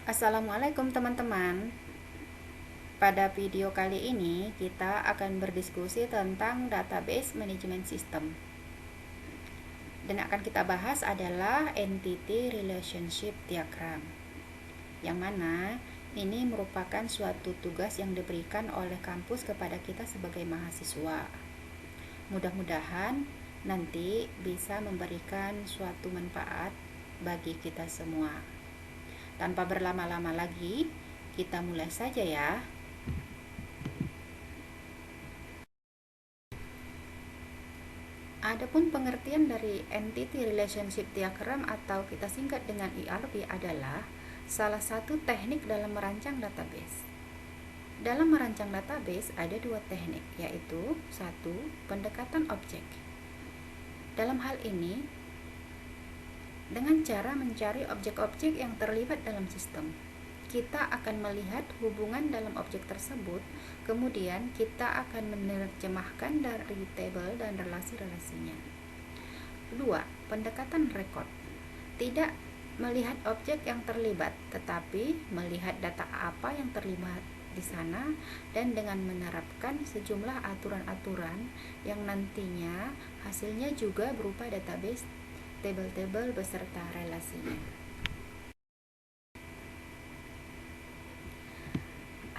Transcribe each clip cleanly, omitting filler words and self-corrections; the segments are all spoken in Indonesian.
Assalamualaikum teman-teman. Pada video kali ini kita akan berdiskusi tentang database management system. Dan akan kita bahas adalah entity relationship diagram. Yang mana ini merupakan suatu tugas yang diberikan oleh kampus kepada kita sebagai mahasiswa. Mudah-mudahan nanti bisa memberikan suatu manfaat bagi kita semua. Tanpa berlama-lama lagi, kita mulai saja ya. Adapun pengertian dari entity relationship diagram atau kita singkat dengan ERD adalah salah satu teknik dalam merancang database. Dalam merancang database ada dua teknik, yaitu satu, pendekatan objek. Dalam hal ini, dengan cara mencari objek-objek yang terlibat dalam sistem, kita akan melihat hubungan dalam objek tersebut, kemudian kita akan menerjemahkan dari tabel dan relasi-relasinya. Kedua, pendekatan rekod. Tidak melihat objek yang terlibat, tetapi melihat data apa yang terlibat di sana dan dengan menerapkan sejumlah aturan-aturan yang nantinya hasilnya juga berupa database, tabel-tabel beserta relasinya.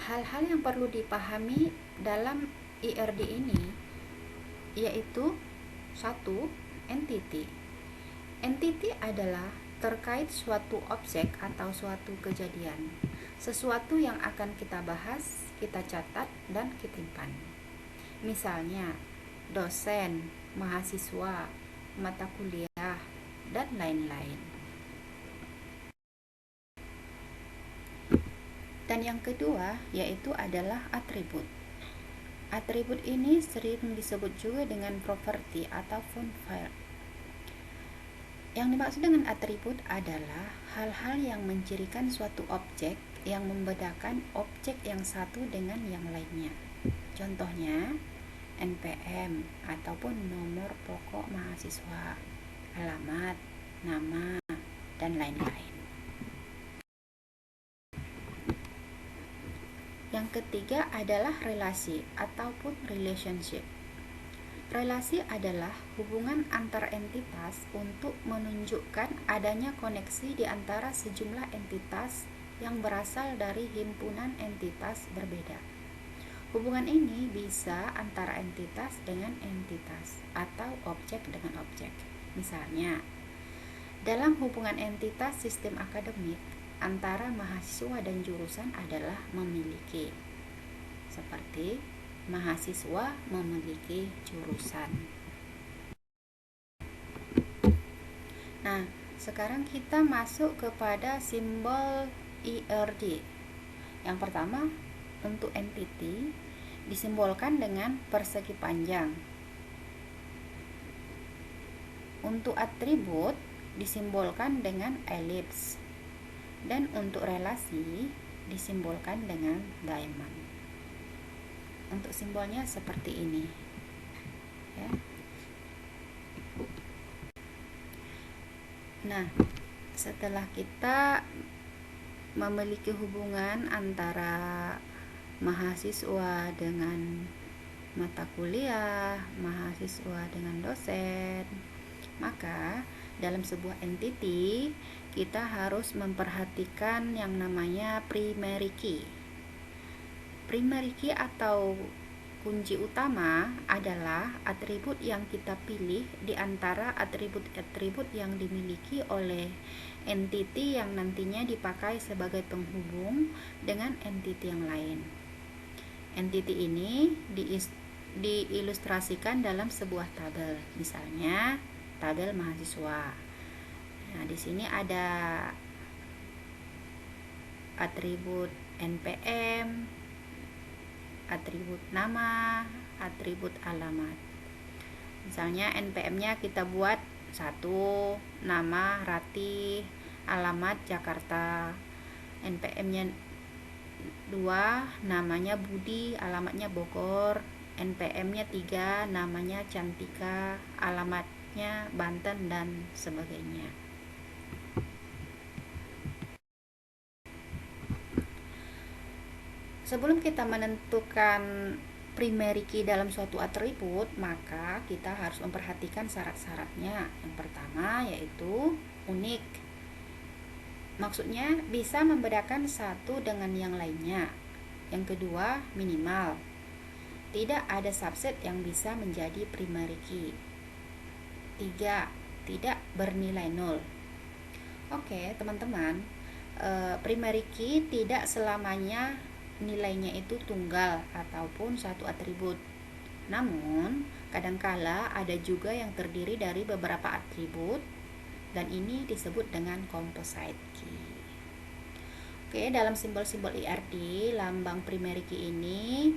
Hal-hal yang perlu dipahami dalam ERD ini yaitu satu, entity. Entity adalah terkait suatu objek atau suatu kejadian, sesuatu yang akan kita bahas, kita catat, dan kita simpan. Misalnya, dosen, mahasiswa, mata kuliah, dan lain-lain. Dan yang kedua yaitu adalah atribut. Atribut ini sering disebut juga dengan properti atau file. Yang dimaksud dengan atribut adalah hal-hal yang mencirikan suatu objek yang membedakan objek yang satu dengan yang lainnya. Contohnya, NPM ataupun nomor pokok mahasiswa, alamat, nama, dan lain-lain. Yang ketiga adalah relasi ataupun relationship. Relasi adalah hubungan antar entitas untuk menunjukkan adanya koneksi di antara sejumlah entitas yang berasal dari himpunan entitas berbeda. Hubungan ini bisa antara entitas dengan entitas atau objek dengan objek. Misalnya, dalam hubungan entitas sistem akademik antara mahasiswa dan jurusan adalah memiliki, seperti mahasiswa memiliki jurusan. Nah, sekarang kita masuk kepada simbol ERD. Yang pertama, untuk entity disimbolkan dengan persegi panjang. Untuk atribut disimbolkan dengan elips. Dan untuk relasi disimbolkan dengan diamond. Untuk simbolnya seperti ini ya. Nah, setelah kita memiliki hubungan antara mahasiswa dengan mata kuliah, mahasiswa dengan dosen, maka dalam sebuah entity kita harus memperhatikan yang namanya primary key. Primary key atau kunci utama adalah atribut yang kita pilih di antara atribut-atribut yang dimiliki oleh entity yang nantinya dipakai sebagai penghubung dengan entity yang lain. Entity ini diilustrasikan dalam sebuah tabel, misalnya tabel mahasiswa. Nah, di sini ada atribut NPM, atribut nama, atribut alamat. Misalnya NPM-nya kita buat 1, nama Rati, alamat Jakarta. NPM-nya 2, namanya Budi, alamatnya Bogor. NPM-nya 3, namanya Cantika, alamatnya Banten, dan sebagainya. Sebelum kita menentukan primary key dalam suatu atribut, maka kita harus memperhatikan syarat-syaratnya. Yang pertama yaitu unik. Maksudnya bisa membedakan satu dengan yang lainnya. Yang kedua, minimal. Tidak ada subset yang bisa menjadi primary key. 3. Tidak bernilai 0. Oke, teman-teman, primary key tidak selamanya nilainya itu tunggal ataupun satu atribut. Namun, kadangkala ada juga yang terdiri dari beberapa atribut dan ini disebut dengan composite key. Oke, dalam simbol-simbol IRD, lambang primary key ini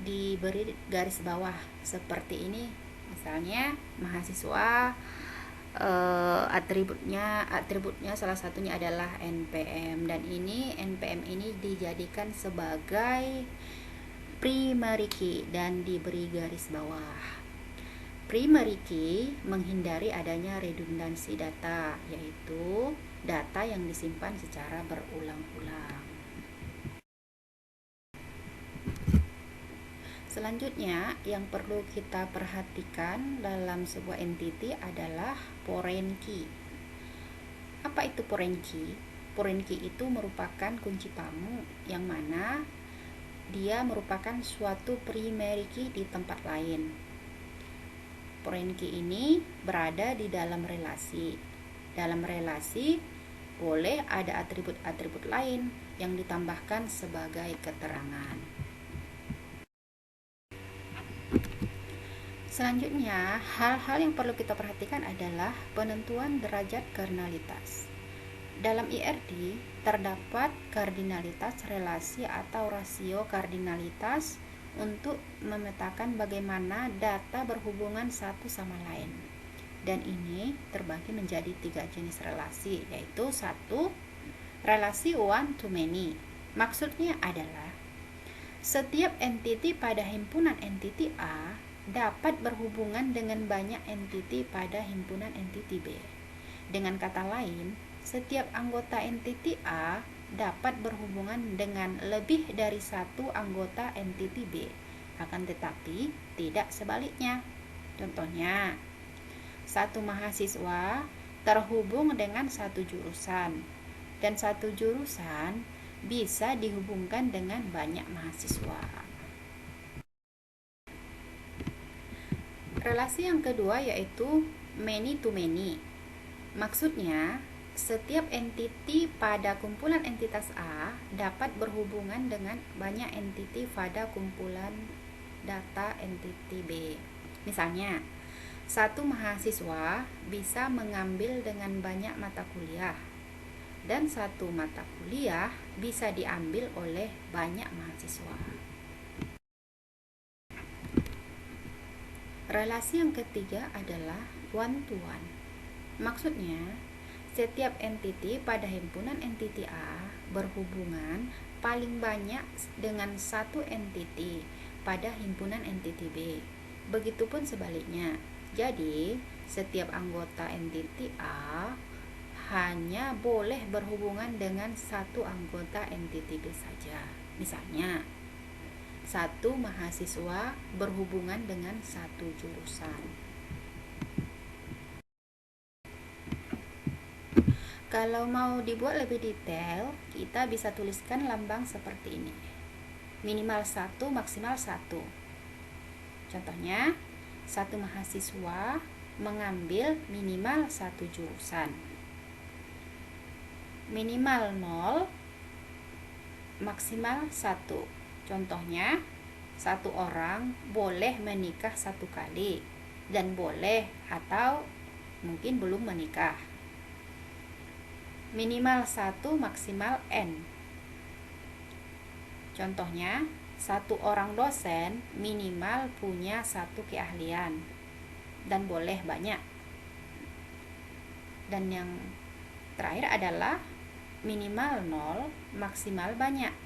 diberi garis bawah seperti ini. Misalnya, mahasiswa atributnya salah satunya adalah NPM, dan ini NPM ini dijadikan sebagai primary key dan diberi garis bawah. Primary key menghindari adanya redundansi data, yaitu data yang disimpan secara berulang-ulang. Selanjutnya, yang perlu kita perhatikan dalam sebuah entity adalah foreign key. Apa itu foreign key? Foreign key itu merupakan kunci pamu yang mana dia merupakan suatu primary key di tempat lain. Foreign key ini berada di dalam relasi. Dalam relasi boleh ada atribut-atribut lain yang ditambahkan sebagai keterangan. Selanjutnya, hal-hal yang perlu kita perhatikan adalah penentuan derajat kardinalitas. Dalam IRD terdapat kardinalitas relasi atau rasio kardinalitas untuk memetakan bagaimana data berhubungan satu sama lain. Dan ini terbagi menjadi 3 jenis relasi, yaitu 1. Relasi one to many. Maksudnya adalah setiap entity pada himpunan entity A dapat berhubungan dengan banyak entity pada himpunan entity B. Dengan kata lain, setiap anggota entity A dapat berhubungan dengan lebih dari satu anggota entity B, akan tetapi tidak sebaliknya. Contohnya, satu mahasiswa terhubung dengan satu jurusan, dan satu jurusan bisa dihubungkan dengan banyak mahasiswa. Relasi yang kedua yaitu many to many. Maksudnya, setiap entity pada kumpulan entitas A dapat berhubungan dengan banyak entity pada kumpulan data entity B. Misalnya, satu mahasiswa bisa mengambil dengan banyak mata kuliah, dan satu mata kuliah bisa diambil oleh banyak mahasiswa. Relasi yang ketiga adalah one to one. Maksudnya, setiap entity pada himpunan entity A berhubungan paling banyak dengan satu entity pada himpunan entity B. Begitupun sebaliknya. Jadi, setiap anggota entity A hanya boleh berhubungan dengan satu anggota entity B saja. Misalnya, satu mahasiswa berhubungan dengan satu jurusan. Kalau mau dibuat lebih detail, kita bisa tuliskan lambang seperti ini. Minimal 1, maksimal 1. Contohnya, satu mahasiswa mengambil minimal satu jurusan. Minimal 0, maksimal 1. Contohnya, satu orang boleh menikah satu kali, dan boleh atau mungkin belum menikah. Minimal 1, maksimal N. Contohnya, satu orang dosen minimal punya satu keahlian, dan boleh banyak. Dan yang terakhir adalah minimal 0, maksimal banyak.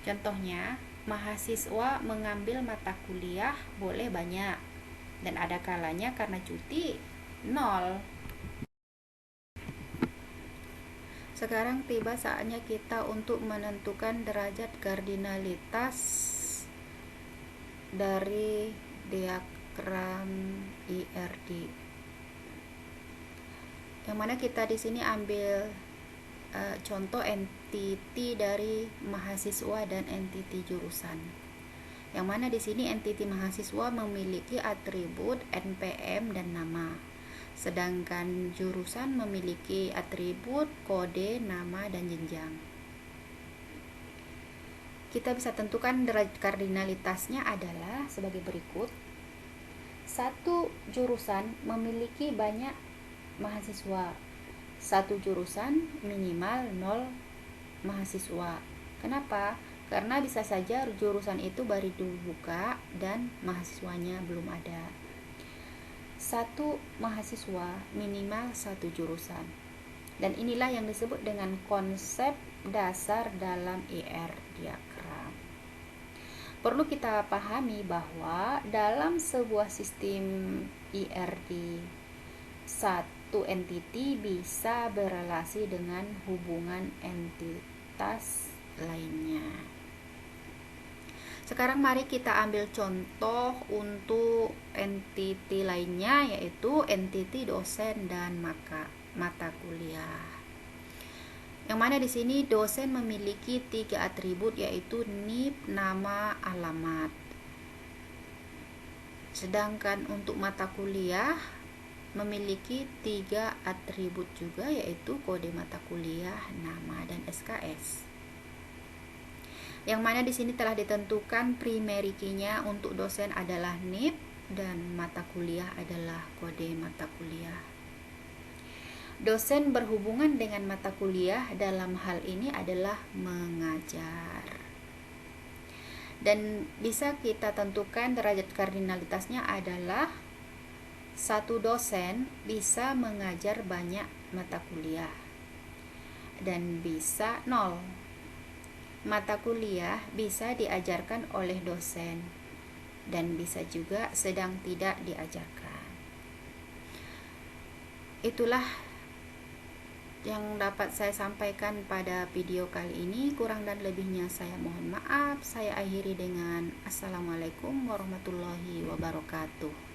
Contohnya, mahasiswa mengambil mata kuliah boleh banyak, dan ada kalanya karena cuti 0. Sekarang tiba saatnya kita untuk menentukan derajat kardinalitas dari diagram IRD. Yang mana kita di sini ambil contoh entiti dari mahasiswa dan entiti jurusan. Yang mana di sini entiti mahasiswa memiliki atribut NPM dan nama. Sedangkan jurusan memiliki atribut kode, nama, dan jenjang. Kita bisa tentukan derajat kardinalitasnya adalah sebagai berikut. Satu jurusan memiliki banyak mahasiswa. Satu jurusan minimal 0 mahasiswa. Kenapa? Karena bisa saja jurusan itu baru dibuka dan mahasiswanya belum ada. Satu mahasiswa minimal satu jurusan. Dan inilah yang disebut dengan konsep dasar dalam IR diagram. Perlu kita pahami bahwa dalam sebuah sistem IRD, satu entiti bisa berelasi dengan hubungan entitas lainnya. Sekarang mari kita ambil contoh untuk entiti lainnya, yaitu entiti dosen dan mata kuliah. Yang mana di sini dosen memiliki 3 atribut, yaitu NIP, nama, alamat. Sedangkan untuk mata kuliah memiliki 3 atribut juga, yaitu kode mata kuliah, nama, dan SKS. Yang mana di sini telah ditentukan primary key-nya untuk dosen adalah NIP dan mata kuliah adalah kode mata kuliah. Dosen berhubungan dengan mata kuliah dalam hal ini adalah mengajar. Dan bisa kita tentukan derajat kardinalitasnya adalah satu dosen bisa mengajar banyak mata kuliah dan bisa 0. Mata kuliah bisa diajarkan oleh dosen dan bisa juga sedang tidak diajarkan. Itulah yang dapat saya sampaikan pada video kali ini. Kurang dan lebihnya saya mohon maaf. Saya akhiri dengan Assalamualaikum warahmatullahi wabarakatuh.